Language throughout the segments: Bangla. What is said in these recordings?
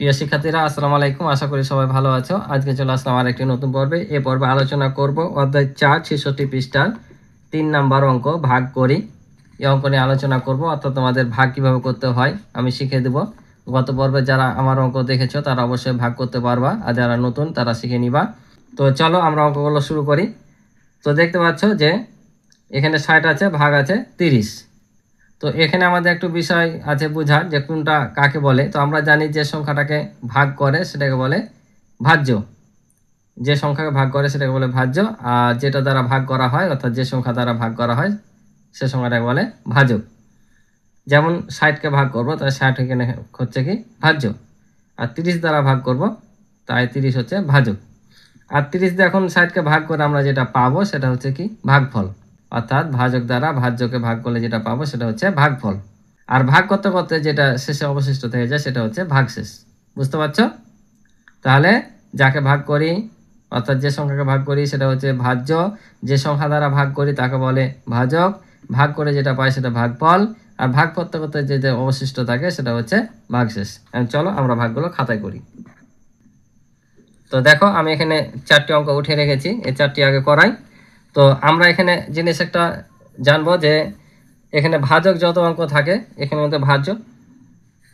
প্রিয় শিক্ষার্থীরা, আসসালামু আলাইকুম। আশা করি সবাই ভালো আছো। আজকে চলে আসলাম আরেকটি নতুন পর্বে। এই পর্বে আলোচনা করব অধ্যায় 4 66 পৃষ্ঠার 3 নাম্বার অঙ্ক ভাগ করি। এই অঙ্ক নিয়ে আলোচনা করব, অর্থাৎ তোমাদের ভাগ কিভাবে করতে হয় আমি শিখিয়ে দেব। গত পর্বে যারা আমার অঙ্ক দেখেছো তারা অবশ্যই ভাগ করতে পারবা, আর যারা নতুন তারা শিখে নিবা। তো চলো আমরা অঙ্কগুলো শুরু করি। তো দেখতে পাচ্ছ যে এখানে 60 আছে, ভাগ আছে 30। তো এখানে আমাদের একটু বিষয় আছে বোঝার, যে কোনটা কাকে বলে। তো আমরা জানি যে সংখ্যাটাকে ভাগ করে সেটাকে বলে ভাজ্য, যে সংখ্যাকে ভাগ করে সেটাকে বলে ভাজ্য, আর যেটা দ্বারা ভাগ করা হয় অর্থাৎ যে সংখ্যা দ্বারা ভাগ করা হয় সে সংখ্যাটাকে বলে ভাজক। যেমন 60কে ভাগ করব, তাই 60 এখানে হচ্ছে কি ভাজ্য, আর 30 দ্বারা ভাগ করব তাই 30 হচ্ছে ভাজক। আর 30 দিয়ে এখন 60কে ভাগ করে আমরা যেটা পাবো সেটা হচ্ছে কি ভাগফল, অর্থাৎ ভাজক দ্বারা ভাজ্যকে ভাগ করলে যেটা পাবো সেটা হচ্ছে ভাগফল। আর ভাগ করতে করতে যেটা শেষে অবশিষ্ট থেকে যায় সেটা হচ্ছে ভাগশেষ। বুঝতে পারছো? তাহলে যাকে ভাগ করি অর্থাৎ যে সংখ্যাকে ভাগ করি সেটা হচ্ছে ভাজ্য, যে সংখ্যা দ্বারা ভাগ করি তাকে বলে ভাজক, ভাগ করে যেটা পাই সেটা ভাগফল, আর ভাগ করতে করতে যে অবশিষ্ট থাকে সেটা হচ্ছে ভাগশেষ। চলো আমরা ভাগগুলো খাতায় করি। তো দেখো আমি এখানে 4টি অঙ্ক উঠে রেখেছি, এই 4টি আগে করাই। তো আমরা এখানে জিনিস একটা জানবো যে এখানে ভাজক যত অঙ্ক থাকে এখানে মধ্যে ভাজ্য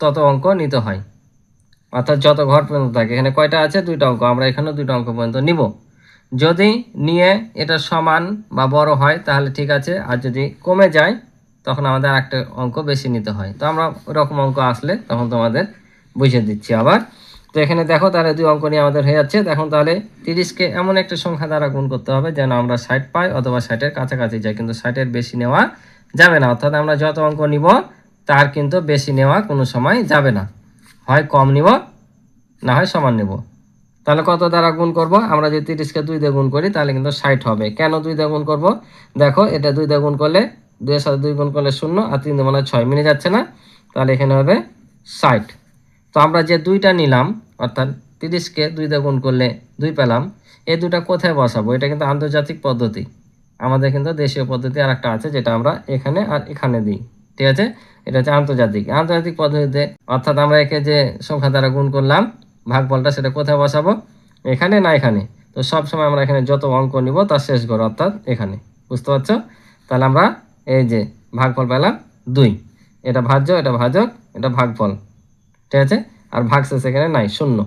তত অঙ্ক নিতে হয়, অর্থাৎ যত ঘর পর্যন্ত থাকে। এখানে কয়টা আছে? 2টা অঙ্ক, আমরা এখানে 2টা অঙ্ক পর্যন্ত নিব। যদি নিয়ে এটা সমান বা বড় হয় তাহলে ঠিক আছে, আর যদি কমে যায় তখন আমাদের একটা অঙ্ক বেশি নিতে হয়। তো আমরা ওরকম অঙ্ক আসলে তখন তোমাদের বুঝিয়ে দিচ্ছি আবার। তো এখানে দেখো তাহলে 2 অঙ্ক নিয়ে আমাদের হয়ে যাচ্ছে। দেখুন তাহলে 30কে এমন একটা সংখ্যা দ্বারা গুণ করতে হবে যেন আমরা 60 পাই অথবা 60-এর কাছাকাছি যাই, কিন্তু 60-এর বেশি নেওয়া যাবে না। অর্থাৎ আমরা যত অঙ্ক নিব তার কিন্তু বেশি নেওয়া কোনো সময় যাবে না, হয় কম নিব না হয় সমান নেব। তাহলে কত দ্বারা গুণ করব? আমরা যদি 30কে 2 দিয়ে গুণ করি তাহলে কিন্তু 60 হবে। কেন 2 দিয়ে গুণ করব? দেখো এটা 2 দিয়ে গুণ করলে 2 এর সাথে 2 গুণ করলে 0, আর 3 দিয়ে মানে 6 মিলে যাচ্ছে না, তাহলে এখানে হবে 60। তো আমরা যে 2টা নিলাম অর্থাৎ 30কে 2 দিয়ে গুণ করলে 2 পেলাম, এই 2টা কোথায় বসাবো? এটা কিন্তু আন্তর্জাতিক পদ্ধতি, আমাদের কিন্তু দেশীয় পদ্ধতি আর একটা আছে যেটা আমরা এখানে আর এখানে দিই। ঠিক আছে, এটা হচ্ছে আন্তর্জাতিক পদ্ধতিতে। অর্থাৎ আমরা একে যে সংখ্যা দ্বারা গুণ করলাম ভাগফলটা, সেটা কোথায় বসাবো? এখানে না এখানে। তো সব সময় আমরা এখানে যত অঙ্ক নিব তার শেষ ঘর অর্থাৎ এখানে। বুঝতে পারছো? তাহলে আমরা এই যে ভাগফল পেলাম 2, এটা ভাজ্য, এটা ভাজক, এটা ভাগফল। ঠিক আছে, আর ভাগশেষ এখানে নাই, 0।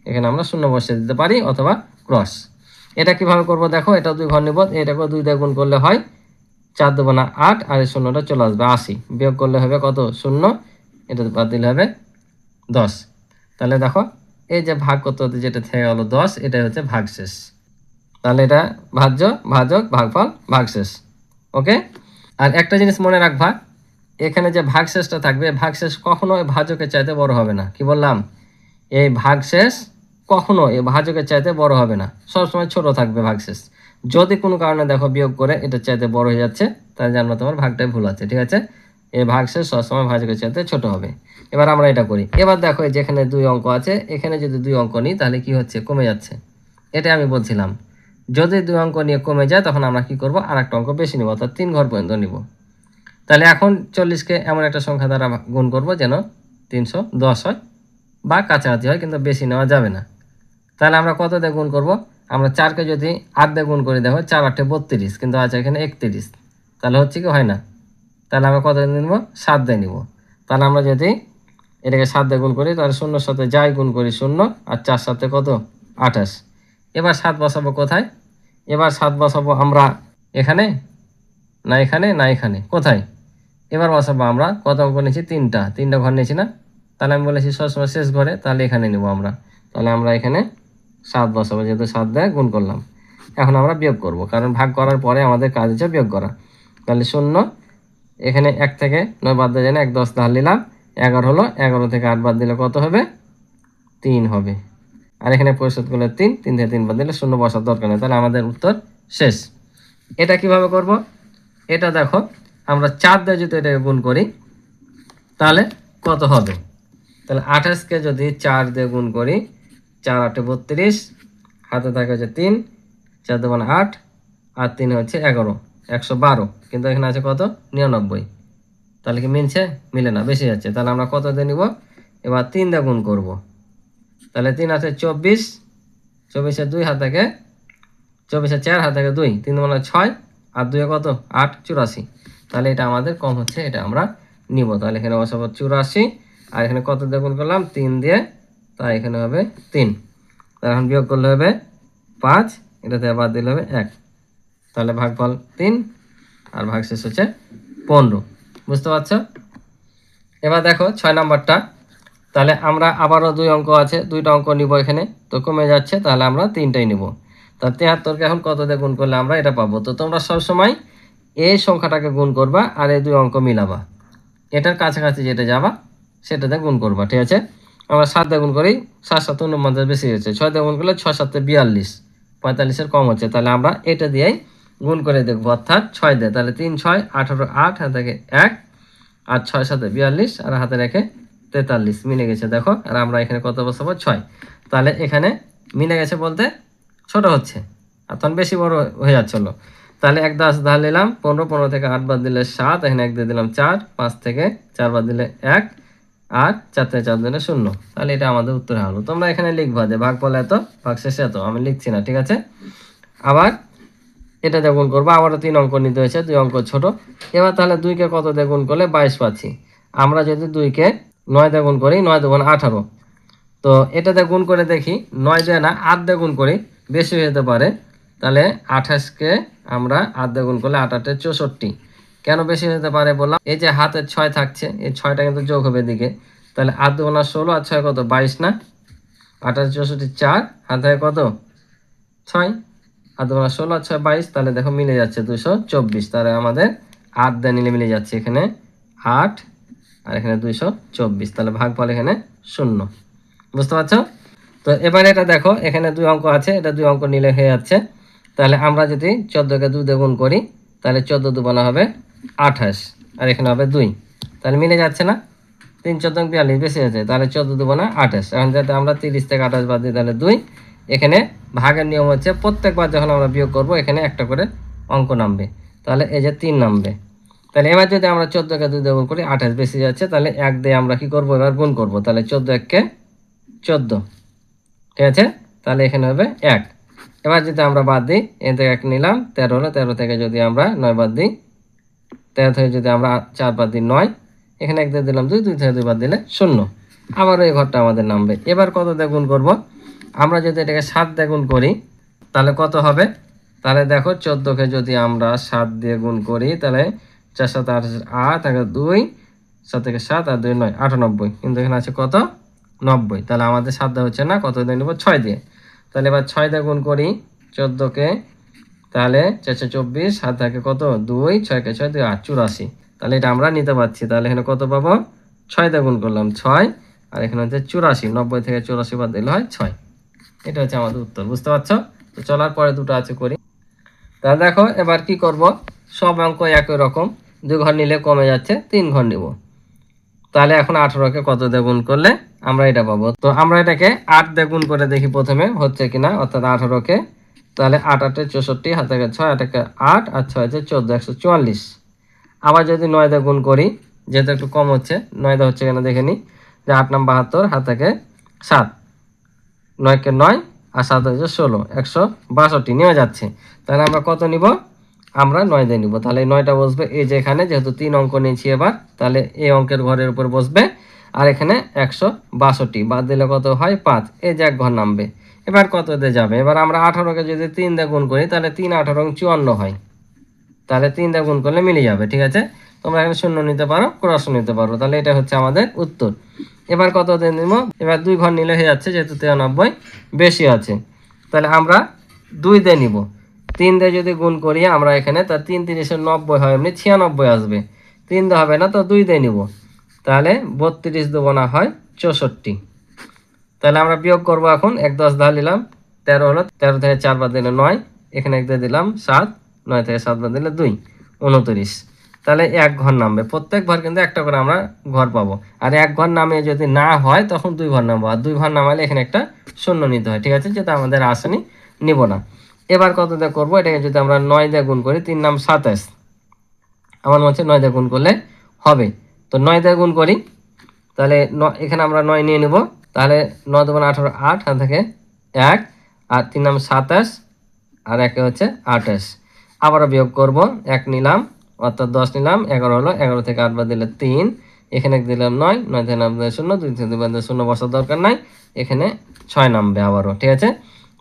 এখানে আমরা 0 বসিয়ে দিতে পারি অথবা ক্রস। এটা কিভাবে করব? দেখো এটা 2 ঘর নিব, এটাকে 2 দিয়ে গুণ করলে হয় 4 দেবো না 8, আর এই 0টা চলে আসবে 80, বিয়োগ করলে হবে কত? 0, এটা বাদ দিলে হবে 10। তাহলে দেখো এই যে ভাগ করতে হতে যেটা থেকে গেল 10, এটাই হচ্ছে ভাগশেষ। তাহলে এটা ভাজ্য, ভাজক, ভাগফল, ভাগশেষ। ওকে। আর একটা জিনিস মনে রাখবা, এখানে যে ভাগশেষটা থাকবে ভাগশেষ কখনো ভাজকের চাইতে বড় হবে না। কি বললাম? এই ভাগশেষ কখনো এই ভাজকের চাইতে বড় হবে না, সবসময় ছোট থাকবে ভাগশেষ। যদি কোনো কারণে দেখো বিয়োগ করে এটার চাইতে বড় হয়ে যাচ্ছে তাহলে জানবো তোমার ভাগটাই ভুল আছে। ঠিক আছে, এই ভাগশেষ সবসময় ভাজকের চাইতে ছোট হবে। এবার আমরা এটা করি। এবার দেখো যেখানে 2 অঙ্ক আছে এখানে যদি 2 অঙ্ক নিই তাহলে কি হচ্ছে? কমে যাচ্ছে। এটা আমি বলছিলাম, যদি 2 অঙ্ক নিয়ে কমে যায় তখন আমরা কি করব? আর একটা অঙ্ক বেশি নিব, অর্থাৎ 3 ঘর পর্যন্ত নিব। তাহলে এখন 40কে এমন একটা সংখ্যা দ্বারা গুণ করব যেন 310 হয় বা কাছাকাছি হয়, কিন্তু বেশি নেওয়া যাবে না। তাহলে আমরা কত দিয়ে গুণ করব? আমরা 4কে যদি 8 দিয়ে গুণ করি, দেখো 4 8 32, কিন্তু আছে এখানে 31, তাহলে হচ্ছে কি হয় না। তাহলে আমরা কত দিয়ে নিব? 7 দিয়ে নিব। তাহলে আমরা যদি এটাকে 7 দিয়ে গুণ করি তাহলে 0-র সাথে যাই গুণ করি 0, আর 4 7 কত? 28। এবার 7 বসাবো কোথায়? এবার 7 বসাবো আমরা এখানে না এখানে না এখানে, কোথায়? এবার বসাবো আমরা কত অঙ্ক নিয়েছি? 3টা ঘর নিয়েছি না? তাহলে আমি বলেছি সবসময় শেষ ঘরে, তাহলে এখানে নেব আমরা। তাহলে আমরা এখানে 7 বসাবো, যেহেতু 7 দিয়ে গুণ করলাম। এখন আমরা বিয়োগ করব, কারণ ভাগ করার পরে আমাদের কাজ হচ্ছে বিয়োগ করা। তাহলে 0, এখানে 1 থেকে 9 বাদ দেওয়া যায় না, 1 10 ধার নিলাম, 11 হলো, 11 থেকে 8 বাদ দিলে কত হবে? 3 হবে। আর এখানে পরিশোধ করলে 3 থেকে 3 বাদ দিলে 0 বসার দরকার নেই। তাহলে আমাদের উত্তর শেষ। এটা কিভাবে করব? এটা দেখো আমরা 4 দিয়ে যদি এটাকে গুণ করি তাহলে কত হবে? তাহলে 28কে যদি 4 দিয়ে গুণ করি, 4 8 32, হাতে থাকে হচ্ছে 3, 4 2 8, আর 3 হচ্ছে 11, 112, কিন্তু এখানে আছে কত? 99। তাহলে কি মিলছে? মিলে না, বেশি যাচ্ছে। তাহলে আমরা কত দিয়ে নিব? এবার 3 দিয়ে গুণ করব। তাহলে 3 আছে 24, 24 2 হাত থেকে 24 4 হাত থেকে 2, 3 মানে 6 আর 2 কত 8, 84। তাহলে এটা আমাদের কম হচ্ছে, এটা আমরা নিব। তাহলে এখানে বসাবো 84, আর এখানে কত দিয়ে গুণ করলাম 3 দিয়ে, তাই এখানে হবে 3। তাহলে এখন বিয়োগ করলে হবে 5, এটাতে বাদ দিলে হবে 1। তাহলে ভাগফল 3 আর ভাগশেষ হচ্ছে 15। বুঝতে পারছো? এবার দেখো 6 নাম্বারটা। তাহলে আমরা আবারও 2 অঙ্ক আছে, 2টা অঙ্ক নিব এখানে, তো কমে যাচ্ছে, তাহলে আমরা 3টাই নিব। তা 73কে এখন কত দিয়ে গুণ করলে আমরা এটা পাবো? তো তোমরা সবসময় এই সংখ্যাটাকে গুণ করবা আর এই 2 অঙ্ক মিলাবা, এটার কাছাকাছি যেটা যাবা সেটাতে গুণ করবা। ঠিক আছে, আমরা 7 দিয়ে গুণ করি, 7 7 49 বেশি হচ্ছে, 6 দিয়ে গুণ করলে 6 7 42, 45-এর কম হচ্ছে। তাহলে আমরা এটা দিয়েই গুণ করে দেখবো, অর্থাৎ 6 দিয়ে। তাহলে 3 6 18, 8 হাতে থেকে 1, আর 6 7 42, আর হাতে রেখে 43, মিলে গেছে দেখো। আর আমরা এখানে কত বসাবো 6। তাহলে এখানে মিলে গেছে বলতে ছোট হচ্ছে, আর তখন বেশি বড় হয়ে যাচ্ছিল। তাহলে 1 10 ধার নিলাম 15, 15 থেকে 8 বাদ দিলে 7, এখানে 1 দিয়ে দিলাম 4, 5 থেকে 4 বাদ দিলে 1, আর 4 থেকে 4 দিলে 0। তাহলে এটা আমাদের উত্তর হলো। তোমরা এখানে লিখবা যে ভাগফল এত, ভাগশেষ এত, আমি লিখছি না। ঠিক আছে, আবার এটা দিয়ে গুণ করবো, আবারও 3 অঙ্ক নিতে হয়েছে, 2 অঙ্ক ছোট। এবার তাহলে 2কে কত দিয়ে গুণ করলে 22 পাচ্ছি। আমরা যদি 2কে 9 দিয়ে গুণ করি, 9 2 18, তো এটাতে গুণ করে দেখি, 9 দিয়ে না 8 দিয়ে গুণ করি, বেশি হয়ে যেতে পারে। তাহলে 28কে আমরা 8 দিয়ে গুণ করলে 8 8 64। কেন বেশি হতে পারে বললাম, এই যে হাতের 6 থাকছে, এই 6টা কিন্তু যোগ হবে দিকে। তাহলে 8 2 16, আর 6 কত 22 না, 28 64 4, হাতে কত 6, 8 2 16, আর 6 22। তাহলে দেখো মিলে যাচ্ছে 224। তাহলে আমাদের 8 দিয়ে নিলে মিলে যাচ্ছে এখানে 8, আর এখানে 224। তাহলে ভাগফল এখানে 0। বুঝতে পারছো? তো এবারে এটা দেখো, এখানে 2 অঙ্ক আছে, এটা 2 অঙ্ক নিলে হয়ে যাচ্ছে। তাহলে আমরা যদি 14কে 2 দিয়ে গুণ করি, তাহলে 14 2 হবে 28, আর এখানে হবে 2। তাহলে মিলে যাচ্ছে না, 3 14 42 বেশি আছে, তাহলে 14 2 28। এখন যাতে আমরা 30 থেকে 28 বাদ দিই, তাহলে 2। এখানে ভাগের নিয়ম হচ্ছে প্রত্যেকবার যখন আমরা বিয়োগ করব এখানে একটা করে অঙ্ক নামবে, তাহলে এই যে 3 নামবে। তাহলে এবার যদি আমরা 14কে 2 দিয়ে গুণ করি, 28 বেশি যাচ্ছে, তাহলে 1 দিয়ে আমরা কি করব, এবার গুণ করব। তাহলে 14 1 কে 14, ঠিক আছে, তাহলে এখানে হবে 1। এবার যদি আমরা বাদ দিই, এখান থেকে 1 নিলাম, 13 হলো, 13 থেকে যদি আমরা 9 বাদ দিই, 13 থেকে যদি আমরা 4 বাদ দিই 9, এখানে 1 দিয়ে দিলাম 2, 2 থেকে 2 বাদ দিলে 0। আবারও এই ঘরটা আমাদের নামবে। এবার কত দিয়ে গুণ করব, আমরা যদি এটাকে 7 দিয়ে গুণ করি, তাহলে কত হবে? তাহলে দেখো 14কে যদি আমরা 7 দিয়ে গুণ করি, তাহলে 4 7 8 8, তাহলে 2 7 থেকে 7 আর 2 9 98, কিন্তু এখানে আছে কত 90। তাহলে আমাদের 7 দেওয়া হচ্ছে না, কত দিয়ে নেব 6 দিয়ে। তাহলে এবার 6 দিয়ে গুণ করি 14কে, তাহলে 4 24, হাত থাকে কত 2, 6 কে 6 2 8 84। তাহলে এটা আমরা নিতে পারছি। তাহলে এখানে কত পাবো, 6 দিয়ে গুণ করলাম 6, আর এখানে হচ্ছে 84, 90 থেকে 84 বাদ দিলে হয় 6। এটা হচ্ছে আমাদের উত্তর। বুঝতে পারছো? তো চলার পরে দুটো আছে করি। তাহলে দেখো এবার কি করব, সব অঙ্ক একই রকম, 2 ঘর নিলে কমে যাচ্ছে, 3 ঘর নিব। তাহলে এখন 18কে কত দিয়ে গুণ করলে আমরা এটা পাবো। তো আমরা এটাকে 8 দিয়ে গুণ করে দেখি প্রথমে হচ্ছে কিনা, অর্থাৎ 18কে, তাহলে 8 8 64, হাতে 6 8 8, আর 6 14 144। আবার যদি 9 দিয়ে গুণ করি, যেহেতু একটু কম হচ্ছে, 9 দিয়ে হচ্ছে কিনা দেখে নিই, যে 8 নাম 72, হাত থেকে 7, 9 কে 9, আর 7 হচ্ছে 16, 162 নেওয়া যাচ্ছে। তাহলে আমরা কত নিব, আমরা 9 দিয়ে নিব। তাহলে 9টা বসবে এই যে এখানে, যেহেতু 3 অঙ্ক নিয়েছি এবার, তাহলে এই অঙ্কের ঘরের উপর বসবে। আর এখানে 162 বাদ দিলে কত হয় 5, এই যে এক ঘর নামবে। এবার কত দিয়ে যাবে, এবার আমরা 18কে যদি 3 দিয়ে গুণ করি, তাহলে 3 18 54 হয়। তাহলে 3 দিয়ে গুণ করলে মিলে যাবে। ঠিক আছে, তোমরা এখানে 0 নিতে পারো, ক্রস নিতে পারো। তাহলে এটা হচ্ছে আমাদের উত্তর। এবার কত দিয়ে নিব, এবার 2 ঘর নিলে হয়ে যাচ্ছে, যেহেতু 93 বেশি আছে। তাহলে আমরা 2 দিয়ে নিব। 3 দিয়ে যদি গুণ করি আমরা এখানে, তা 3 3 90 হয়, এমনি 96 আসবে। 3 দিয়ে হবে না, তো 2 দিয়ে নিব। তাহলে 32 দেবো না হয় 64। তাহলে আমরা বিয়োগ করব এখন, 1 10 ধার নিলাম, 13 হলো, 13 থেকে 4 বাদ দিলে 9, এখানে 1 দিয়ে দিলাম 7, 9 থেকে 7 বাদ দিলে 2 29। তাহলে এক ঘর নামবে, প্রত্যেক ঘর কিন্তু একটা করে আমরা ঘর পাবো। আর এক ঘর নামে যদি না হয় তখন 2 ঘর নামবো, আর 2 ঘর নামালে এখানে একটা 0 নিতে হয়। ঠিক আছে, যেটা আমাদের আসেনি, নিব না। এবার কত দিয়ে করবো, এটাকে যদি আমরা 9 দিয়ে গুণ করি, 3 নাম 27, আমার মনে হচ্ছে 9 দিয়ে গুণ করলে হবে। তো 9 দিয়ে গুণ করি, তাহলে এখানে আমরা 9 নিয়ে নেব, তাহলে 9 দুগুণ 18, 8, এখান থেকে 1, আর 3 নাম 27, আর 1 হচ্ছে 28। আবারও বিয়োগ করব, 1 নিলাম অর্থাৎ 10 নিলাম, 11 হলো, 11 থেকে 8 বাদ দিলে 3, এখানে দিলাম 9, 9 থেকে নামবে 0, 2 থেকে বাদ দিলে 0 বসার দরকার নাই, এখানে 6 নামবে আবারও, ঠিক আছে।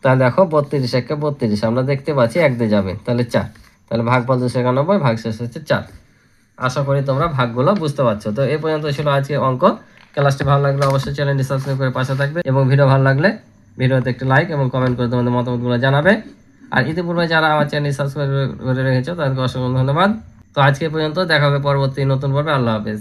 তাহলে দেখো 32 একে 32, আমরা দেখতে পাচ্ছি 1 দিয়ে যাবে, তাহলে 4, তাহলে ভাগফল 291, ভাগশেষ হচ্ছে 4। আশা করি তোমরা ভাগগুলো বুঝতে পারছো। তো এই পর্যন্ত ছিল আজকে অঙ্ক। ক্লাসটি ভালো লাগলে অবশ্যই চ্যানেলটি সাবস্ক্রাইব করে পাশে থাকবে, এবং ভিডিও ভালো লাগলে ভিডিওতে একটি লাইক এবং কমেন্ট করে তোমাদের মতামতগুলো জানাবে। আর ইতিপূর্বে যারা আমার চ্যানেল সাবস্ক্রাইব করে রেখেছো তাদেরকে অসংখ্য ধন্যবাদ। তো আজকে পর্যন্ত, দেখা হবে পরবর্তী নতুন পর্বে। আল্লাহ হাফেজ।